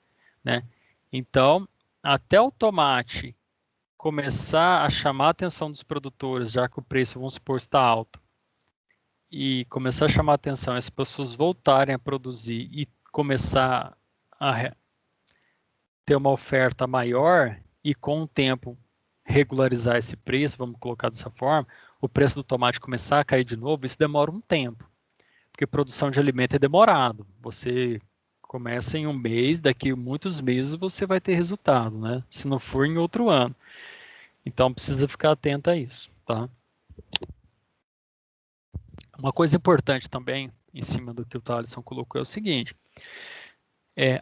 né? Então, até o tomate começar a chamar a atenção dos produtores, já que o preço, vamos supor, está alto, e começar a chamar a atenção, as pessoas voltarem a produzir e começar a ter uma oferta maior e com o tempo regularizar esse preço, vamos colocar dessa forma, o preço do tomate começar a cair de novo, isso demora um tempo, porque produção de alimento é demorado. Você começa em um mês, daqui a muitos meses você vai ter resultado, né? Se não for em outro ano. Então precisa ficar atento a isso, tá? Uma coisa importante também, em cima do que o Thaleson colocou, é o seguinte: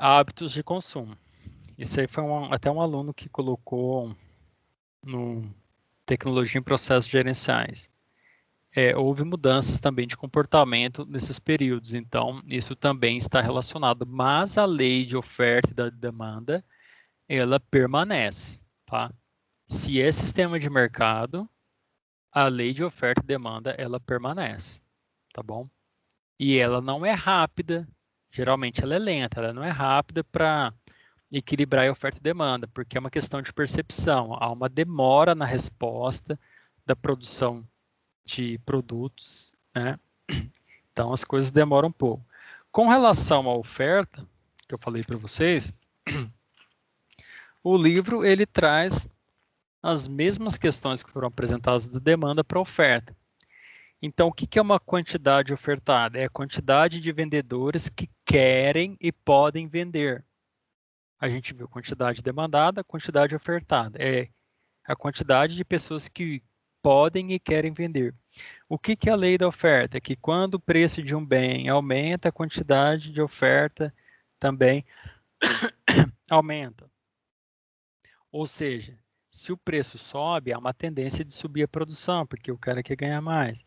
hábitos de consumo. Isso aí foi até um aluno que colocou no Tecnologia em Processos Gerenciais. Houve mudanças também de comportamento nesses períodos, então isso também está relacionado, mas a lei de oferta e da demanda, ela permanece, tá? Se é sistema de mercado, a lei de oferta e demanda, ela permanece, tá bom? E ela não é rápida, geralmente ela é lenta, ela não é rápida para equilibrar a oferta e demanda, porque é uma questão de percepção, há uma demora na resposta da produção de produtos, né? Então as coisas demoram um pouco. Com relação à oferta, que eu falei para vocês, o livro ele traz as mesmas questões que foram apresentadas da demanda para a oferta. Então, o que é uma quantidade ofertada? É a quantidade de vendedores que querem e podem vender. A gente viu quantidade demandada, quantidade ofertada. É a quantidade de pessoas que podem e querem vender. O que é a lei da oferta? É que quando o preço de um bem aumenta, a quantidade de oferta também aumenta. Ou seja, se o preço sobe, há uma tendência de subir a produção, porque o cara quer ganhar mais.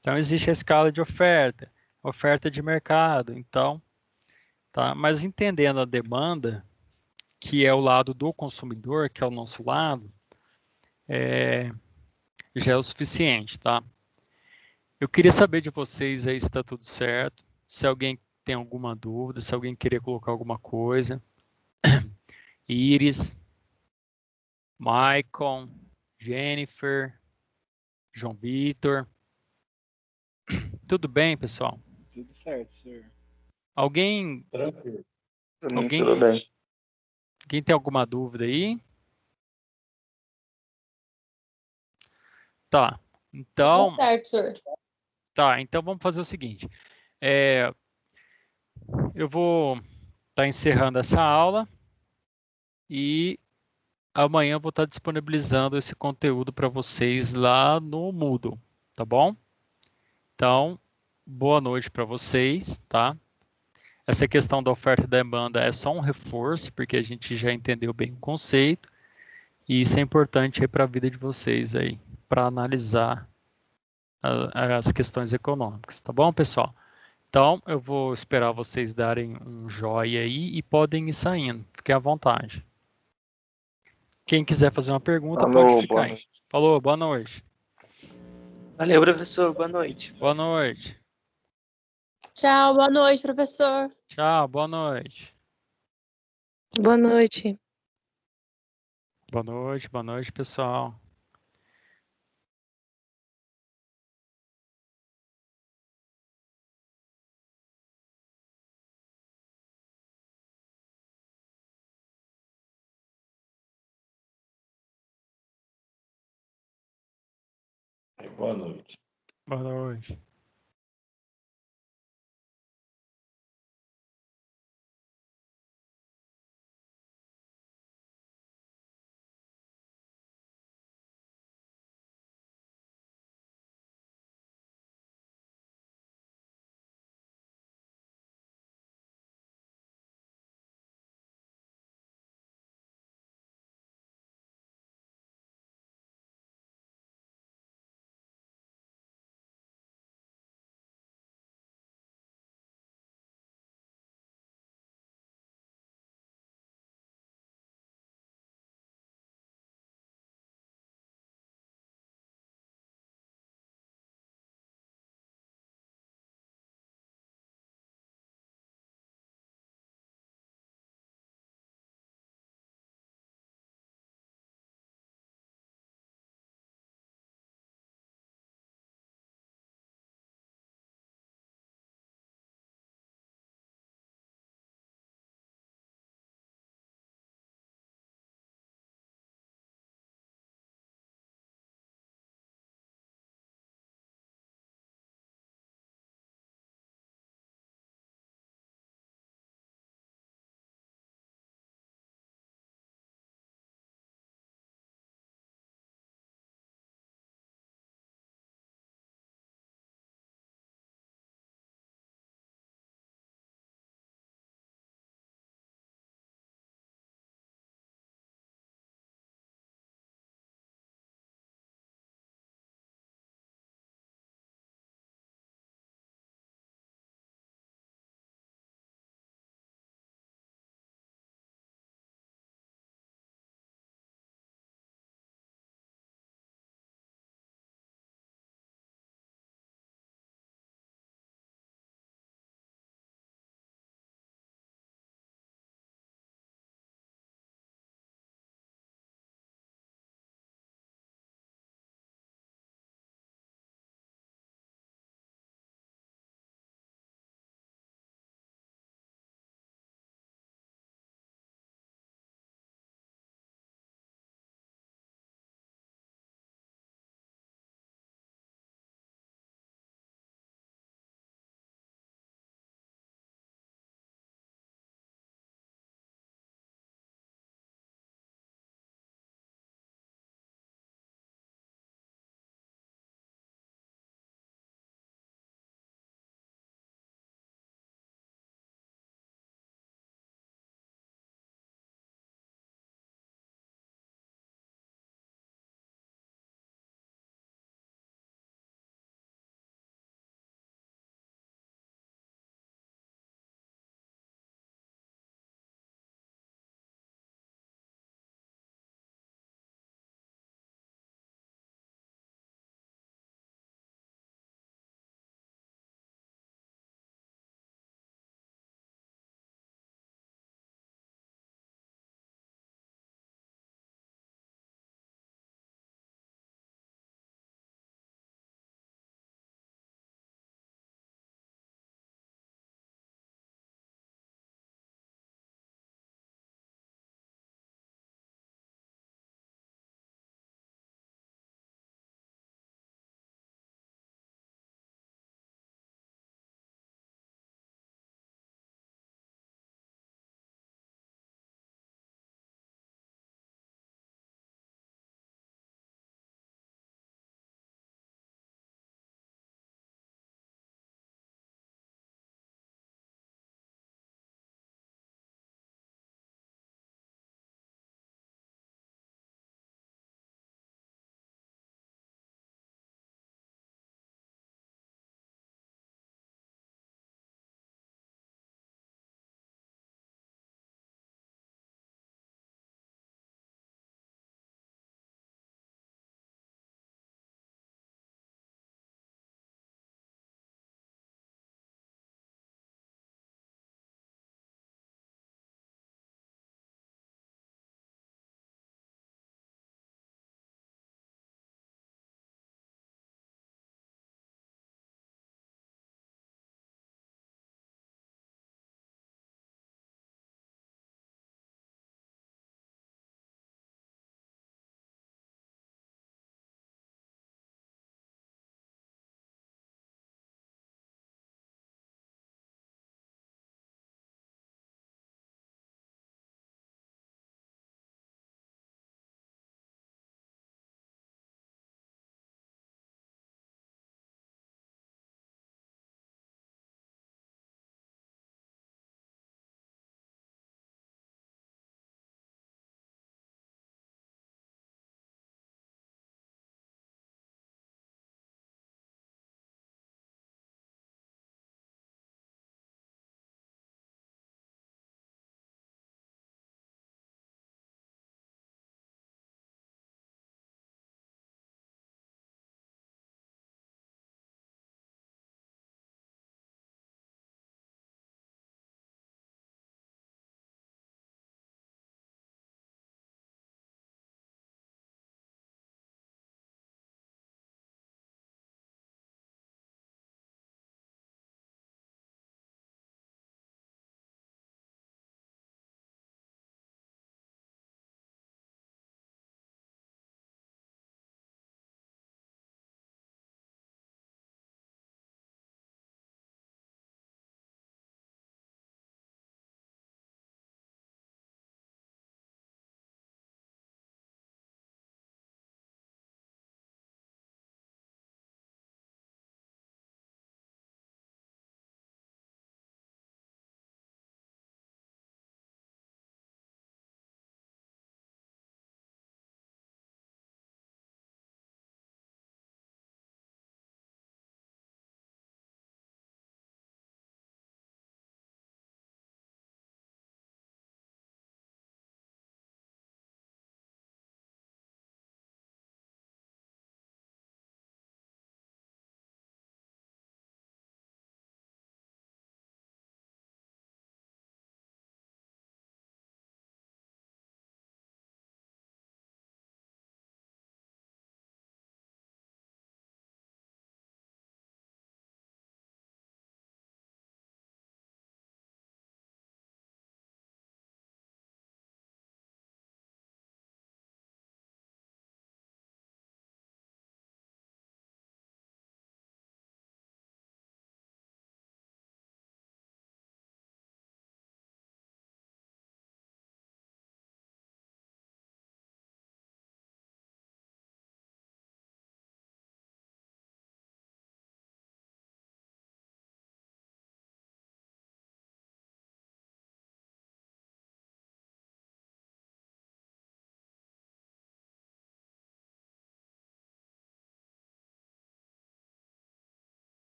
Então, existe a escala de oferta de mercado. Então, tá? Mas entendendo a demanda, que é o lado do consumidor, que é o nosso lado, já é o suficiente, tá? Eu queria saber de vocês aí se está tudo certo, se alguém tem alguma dúvida, se alguém queria colocar alguma coisa. Iris, Maicon, Jennifer, João Vitor. Tudo bem, pessoal? Tudo certo, senhor. Alguém, Tranquilo. Tudo alguém, bem. alguém tem alguma dúvida aí? Tá. Então, Tudo certo, senhor. tá. Então vamos fazer o seguinte. Eu vou estar encerrando essa aula e amanhã eu vou estar disponibilizando esse conteúdo para vocês lá no Moodle, tá bom? Então, boa noite para vocês, tá? Essa questão da oferta e da demanda é só um reforço, porque a gente já entendeu bem o conceito, e isso é importante para a vida de vocês aí, para analisar as questões econômicas, tá bom, pessoal? Então, eu vou esperar vocês darem um joinha aí e podem ir saindo, fiquem à vontade. Quem quiser fazer uma pergunta, pode Falou, ficar boa aí. noite. Falou, boa noite. Valeu, professor. Boa noite. Boa noite. Tchau, boa noite, professor. Tchau, boa noite. Boa noite. Boa noite, pessoal. Boa noite. Boa noite.